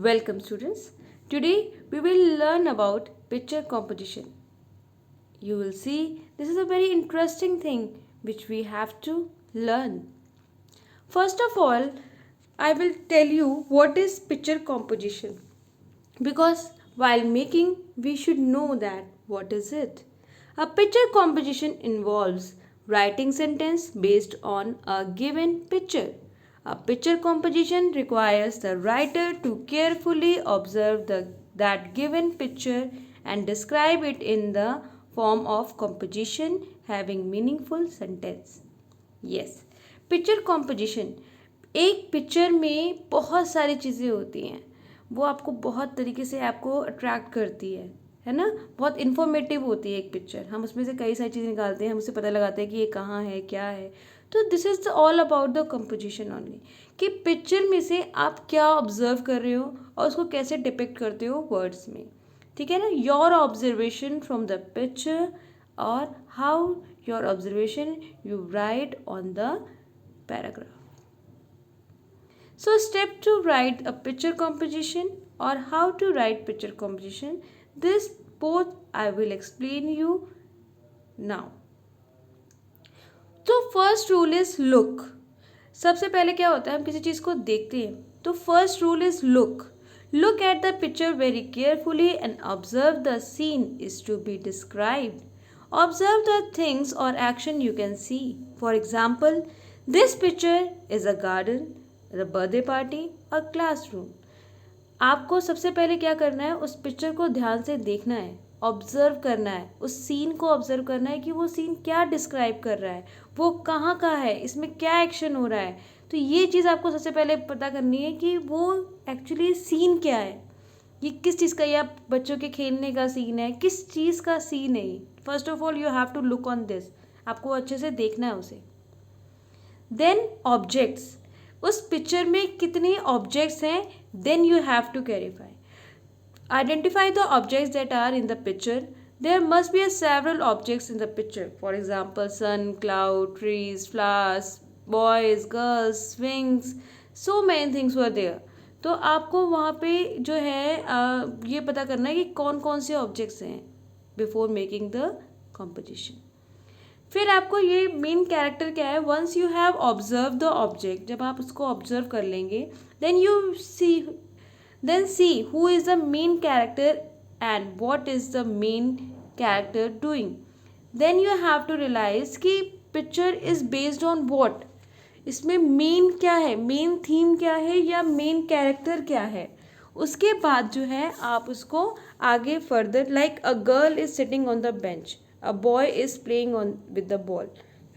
Welcome students. Today we will learn about picture composition. You will see this is a very interesting thing which we have to learn. First of all, I will tell you what is picture composition because while making we should know that what is it. A picture composition involves writing sentence based on a given picture. A picture composition requires the writer to carefully observe that given picture and describe it in the form of composition having meaningful sentence. Yes, picture composition एक picture में बहुत सारी चीज़ें होती हैं, वो आपको बहुत तरीके से आपको अट्रैक्ट करती है ना। बहुत इन्फॉर्मेटिव होती है एक पिक्चर, हम उसमें से कई सारी चीज़ें निकालते हैं, हम उससे पता लगाते हैं कि ये कहाँ है क्या है। तो this is all about the composition only, कि पिक्चर में से आप क्या ऑब्जर्व कर रहे हो और उसको कैसे डिपिक्ट करते हो वर्ड्स में, ठीक है ना। Your observation from the picture और how your observation you write on the paragraph. So step to write a picture composition or how to write picture composition. This both I will explain you now. तो first rule is look. सबसे पहले क्या होता है, हम किसी चीज़ को देखते हैं तो first rule is look. Look at the picture very carefully and observe the scene is to be described. Observe the things or action you can see. For example, this picture is a garden, a birthday party, a classroom. आपको सबसे पहले क्या करना है, उस picture को ध्यान से देखना है, ऑब्जर्व करना है, उस सीन को ऑब्जर्व करना है कि वो सीन क्या डिस्क्राइब कर रहा है, वो कहाँ का है, इसमें क्या एक्शन हो रहा है. तो ये चीज़ आपको सबसे पहले पता करनी है कि वो एक्चुअली सीन क्या है, ये किस चीज़ का, या बच्चों के खेलने का सीन है, किस चीज़ का सीन है. First of all you have to look on this, आपको अच्छे से देखना है उसे. देन ऑब्जेक्ट्स, उस पिक्चर में कितने ऑब्जेक्ट्स हैं, then you have to clarify. Identify the objects that are in the picture. There must be a several objects in the picture. For example sun, cloud, trees, flowers, boys, girls, swings, so many things were there. तो आपको वहाँ पे जो है ये पता करना है कि कौन कौन से ऑब्जेक्ट्स हैं बिफोर मेकिंग द कॉम्पोजिशन. फिर आपको ये मेन कैरेक्टर क्या है, once you have observe the object, जब आप उसको ऑब्जर्व कर लेंगे then see who is the main character and what is the main character doing. Then you have to realise कि picture is based on what, इसमें main क्या है, main theme क्या है या मेन कैरेक्टर क्या है. उसके बाद जो है आप उसको आगे further, like a girl is sitting on the bench, a boy is playing on with the ball,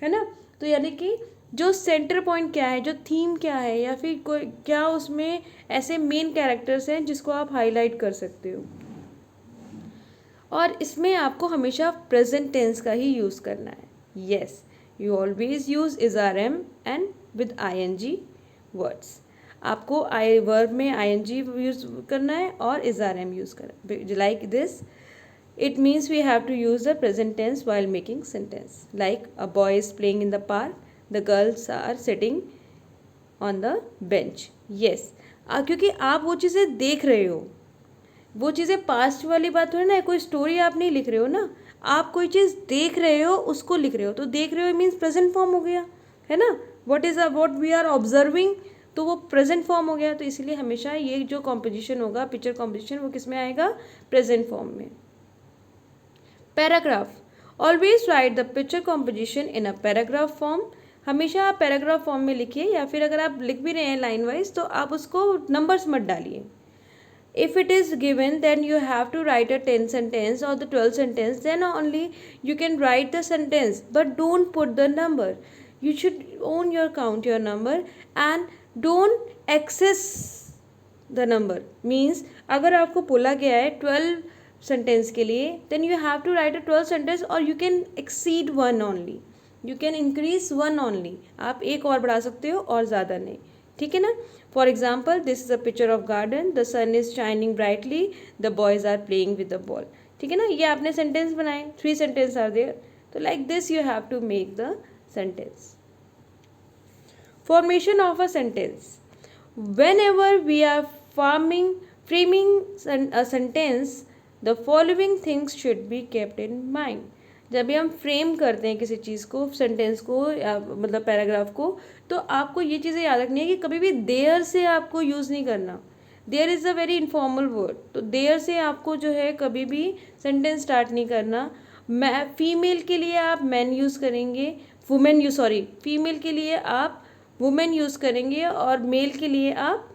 है ना. तो यानी कि जो सेंटर पॉइंट क्या है, जो थीम क्या है, या फिर कोई क्या उसमें ऐसे मेन कैरेक्टर्स हैं जिसको आप हाईलाइट कर सकते हो. और इसमें आपको हमेशा प्रेजेंट टेंस का ही यूज़ करना है. Yes, you always use is are am and with I N G words. आपको आई वर्ब में आई एन जी यूज़ करना है और इज आर एम यूज़ करना. Like this it means we have to use the present tense while making sentence, like a boy is playing in the park, the girls are sitting on the bench. Yes, क्योंकि आप वो चीज़ें देख रहे हो, वो चीज़ें पास्ट वाली बात हो ना, कोई स्टोरी आप नहीं लिख रहे हो ना, आप कोई चीज़ देख रहे हो उसको लिख रहे हो. तो देख रहे हो मीन्स प्रेजेंट फॉर्म हो गया, है ना. व्हाट वी आर ऑब्जर्विंग, तो वो प्रेजेंट फॉर्म हो गया. तो इसलिए हमेशा ये जो कॉम्पोजिशन होगा, पिक्चर कॉम्पोजिशन, वो किस में आएगा, प्रेजेंट फॉर्म में. Paragraph, always right the picture composition in a paragraph form. हमेशा आप पैराग्राफ फॉर्म में लिखिए, या फिर अगर आप लिख भी रहे हैं लाइन वाइज तो आप उसको नंबर्स मत डालिए. If it is given then you have to write a 10 sentence और the 12 sentence, then only you can write the sentence, but don't put the number. You should own your count your number and don't access the number. Means अगर आपको बोला गया है 12 sentence के लिए, then you have to write a 12 sentence, और you can exceed 1 only, you can increase 1 only. आप एक और बढ़ा सकते हो और ज़्यादा नहीं, ठीक है ना. For example, this is a picture of garden, the sun is shining brightly, the boys are playing with the ball. ठीक है ना, ये आपने सेंटेंस बनाए, 3 सेंटेंस आर देयर. तो like this you have to make the sentence. Formation of a sentence. Whenever we are framing a sentence, the following things should be kept in mind. जब भी हम फ्रेम करते हैं किसी चीज़ को, sentence को या मतलब पैराग्राफ को, तो आपको ये चीज़ें याद रखनी है कि कभी भी देयर से आपको यूज़ नहीं करना. There is a very informal word, तो देयर से आपको जो है कभी भी सेंटेंस स्टार्ट नहीं करना. फीमेल के लिए आप मैन यूज़ करेंगे, फीमेल के लिए आप वुमेन यूज़ करेंगे और मेल के लिए आप